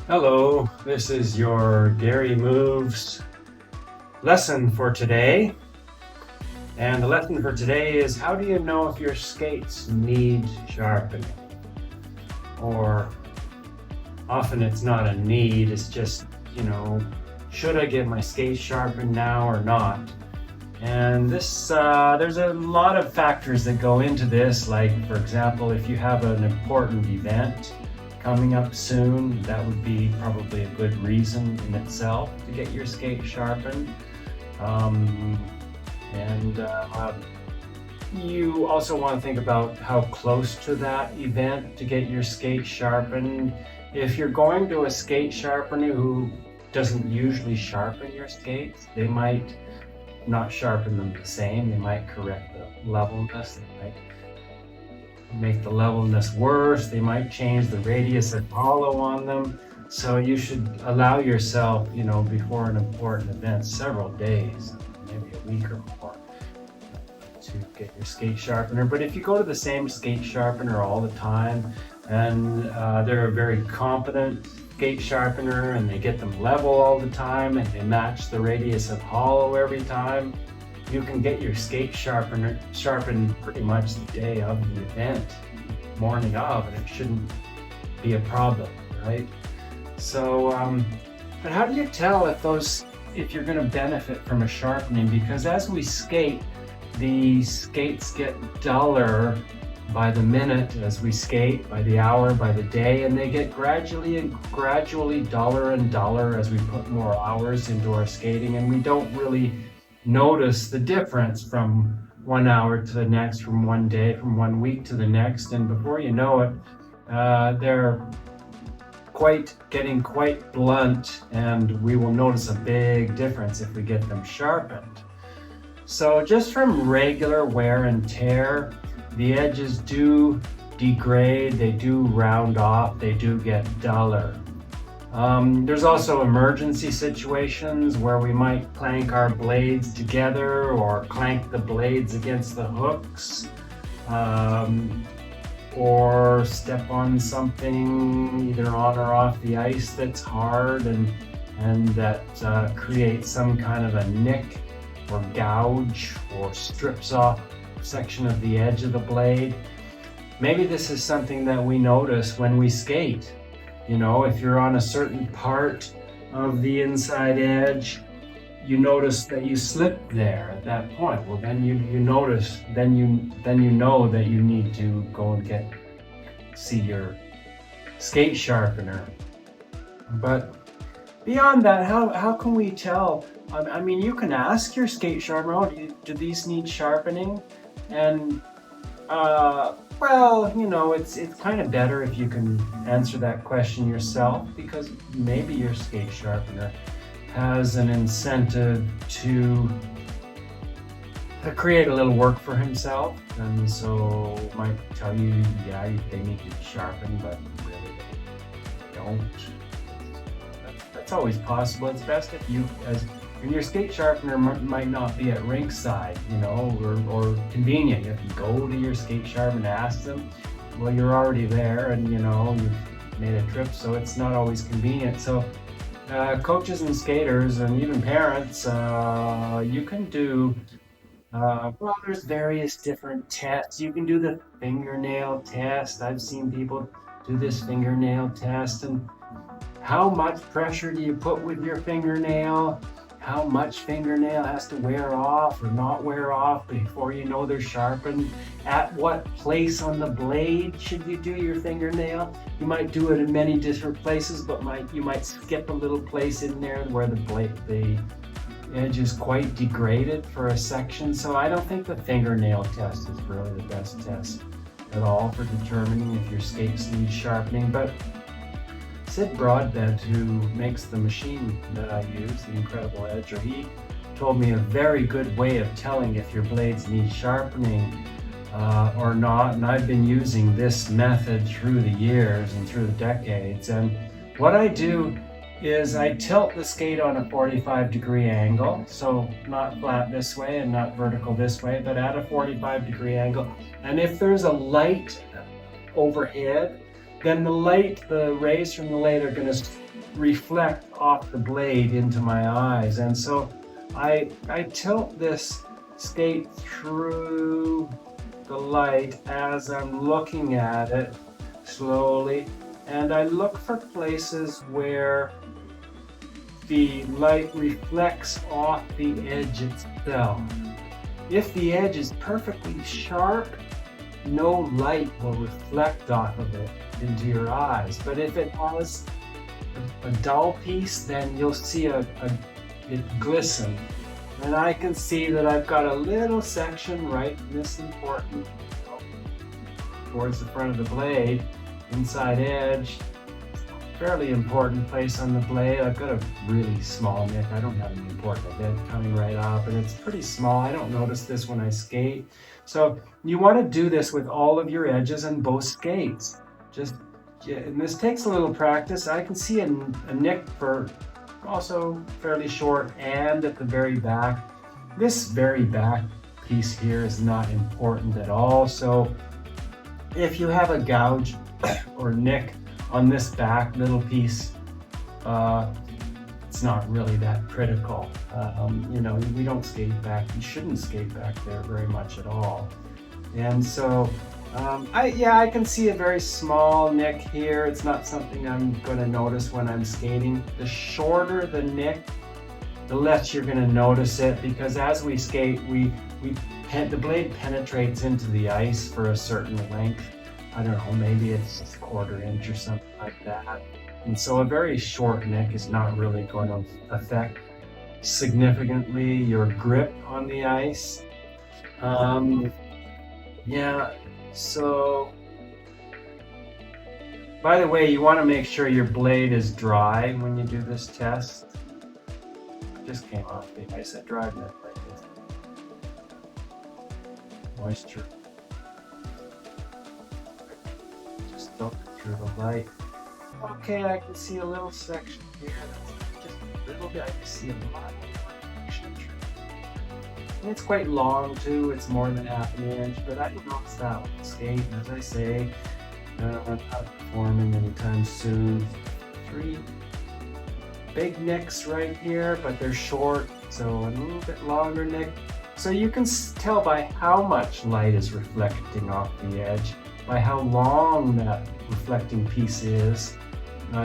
Hello, this is your Gary Moves lesson for today. And the lesson for today is, how do you know if your skates need sharpening? Or often it's not a need, it's just, should I get my skates sharpened now or not? And there's a lot of factors that go into this, like, for example, if you have an important event coming up soon, that would be probably a good reason in itself to get your skate sharpened. You also want to think about how close to that event to get your skate sharpened. If you're going to a skate sharpener who doesn't usually sharpen your skates, they might not sharpen them the same. They might correct the levelness. They might make the levelness worse. They might change the radius of hollow on them. So you should allow yourself, before an important event, several days, maybe a week or more, to get your skate sharpener. But if you go to the same skate sharpener all the time, and they're a very competent skate sharpener, and they get them level all the time, and they match the radius of hollow every time, you can get your skate sharpened pretty much the day of the event, morning of, and it shouldn't be a problem, right? So, but how do you tell if you're going to benefit from a sharpening? Because as we skate, the skates get duller by the minute as we skate, by the hour, by the day, and they get gradually duller and duller as we put more hours into our skating, and we don't really notice the difference from 1 hour to the next, from one day, from 1 week to the next, and before you know it, they're getting quite blunt, and we will notice a big difference if we get them sharpened. So just from regular wear and tear, the edges do degrade, they do round off, they do get duller. There's also emergency situations where we might clank our blades together or clank the blades against the hooks, or step on something either on or off the ice that's hard and that creates some kind of a nick or gouge or strips off a section of the edge of the blade. Maybe this is something that we notice when we skate. If you're on a certain part of the inside edge, you notice that you slip there at that point. Well, then you notice, then you know that you need to go and see your skate sharpener. But beyond that, how can we tell? I mean, you can ask your skate sharpener, do these need sharpening? And it's kind of better if you can answer that question yourself, because maybe your skate sharpener has an incentive to create a little work for himself, and so might tell you, yeah, they need to be sharpened, but really they don't. That's always possible. It's best if and your skate sharpener might not be at rinkside, or convenient. You have to go to your skate sharpener and ask them. Well, you're already there, and you've made a trip, so it's not always convenient. So coaches and skaters and even parents, you can do, there's various different tests. You can do the fingernail test. I've seen people do this fingernail test, and how much pressure do you put with your fingernail? How much fingernail has to wear off or not wear off before you know they're sharpened? At what place on the blade should you do your fingernail? You might do it in many different places, but you might skip a little place in there where the edge is quite degraded for a section. So I don't think the fingernail test is really the best test at all for determining if your skates need sharpening. But Sid Broadbent, who makes the machine that I use, the Incredible Edger, he told me a very good way of telling if your blades need sharpening or not, and I've been using this method through the years and through the decades. And what I do is I tilt the skate on a 45-degree angle, so not flat this way and not vertical this way, but at a 45-degree angle. And if there's a light overhead, then the rays from the light are going to reflect off the blade into my eyes. And so I tilt this skate through the light as I'm looking at it slowly, and I look for places where the light reflects off the edge itself. If the edge is perfectly sharp, no light will reflect off of it into your eyes. But if it has a dull piece, then you'll see it glisten. And I can see that I've got a little section right in this important, towards the front of the blade, inside edge, fairly important place on the blade. I've got a really small nick. I don't have any important event coming right up, and it's pretty small. I don't notice this when I skate. So you want to do this with all of your edges on both skates. And this takes a little practice. I can see a nick for also fairly short and at the very back. This very back piece here is not important at all. So if you have a gouge or nick on this back little piece, it's not really that critical. We don't skate back. You shouldn't skate back there very much at all. And so I can see a very small nick here. It's not something I'm going to notice when I'm skating. The shorter the nick, the less you're going to notice it, because as we skate, the blade penetrates into the ice for a certain length. I don't know, maybe it's a 1/4 inch or something like that. And so a very short nick is not really going to affect significantly your grip on the ice. So, by the way, you want to make sure your blade is dry when you do this test. It just came off the ice. I drive it like this. Moisture. Just filter through the light. Okay, I can see a little section here. That's just a little bit. I can see a lot of reflection. And it's quite long too. It's more than 1/2 inch, but I don't notice that with the skate. And as I say, I'm not performing anytime soon. 3 big nicks right here, but they're short, so a little bit longer nick. So you can tell by how much light is reflecting off the edge, by how long that reflecting piece is.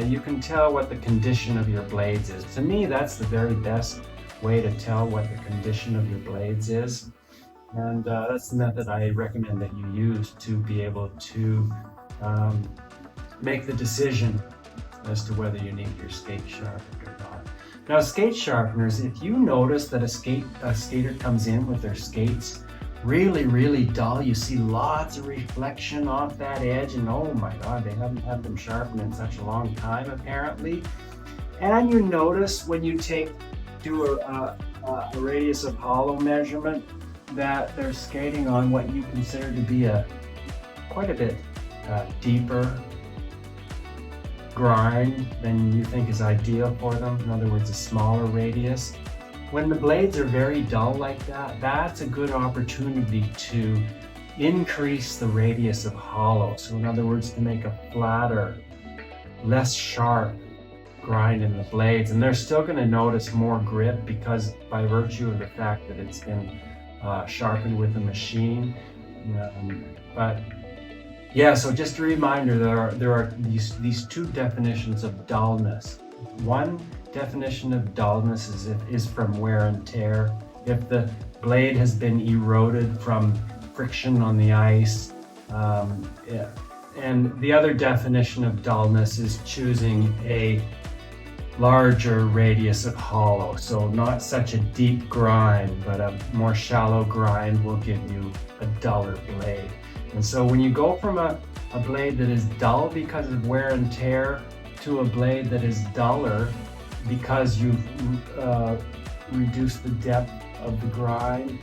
You can tell what the condition of your blades is. To me, that's the very best way to tell what the condition of your blades is. And that's the method I recommend that you use to be able to make the decision as to whether you need your skate sharpened or not. Now, skate sharpeners, if you notice that a skater comes in with their skates really, really dull, you see lots of reflection off that edge, and oh my God, they haven't had them sharpened in such a long time apparently. And you notice when you do a radius of hollow measurement that they're skating on what you consider to be quite a bit deeper grind than you think is ideal for them. In other words, a smaller radius. When the blades are very dull like that, that's a good opportunity to increase the radius of hollow. So in other words, to make a flatter, less sharp grind in the blades. And they're still going to notice more grip because by virtue of the fact that it's been sharpened with a machine. So just a reminder, there are these 2 definitions of dullness. One definition of dullness is from wear and tear. If the blade has been eroded from friction on the ice, and the other definition of dullness is choosing a larger radius of hollow. So not such a deep grind, but a more shallow grind will give you a duller blade. And so when you go from a blade that is dull because of wear and tear to a blade that is duller because you've reduced the depth of the grind,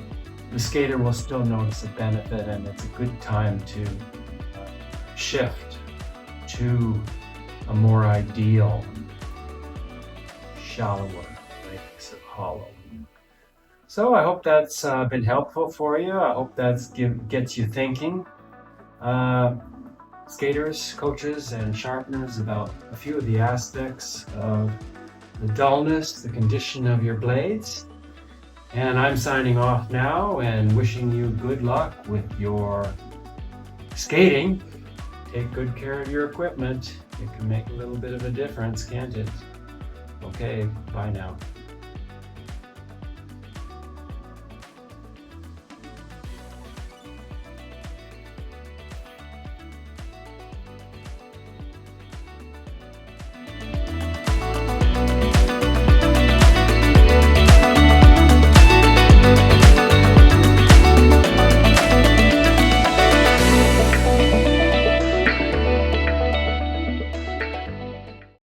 the skater will still notice a benefit, and it's a good time to shift to a more ideal, shallower radius of hollow. So I hope that's been helpful for you. I hope that gets you thinking. skaters, coaches, and sharpeners about a few of the aspects of the dullness, the condition of your blades. And I'm signing off now and wishing you good luck with your skating. Take good care of your equipment. It can make a little bit of a difference, can't it? Okay, bye now.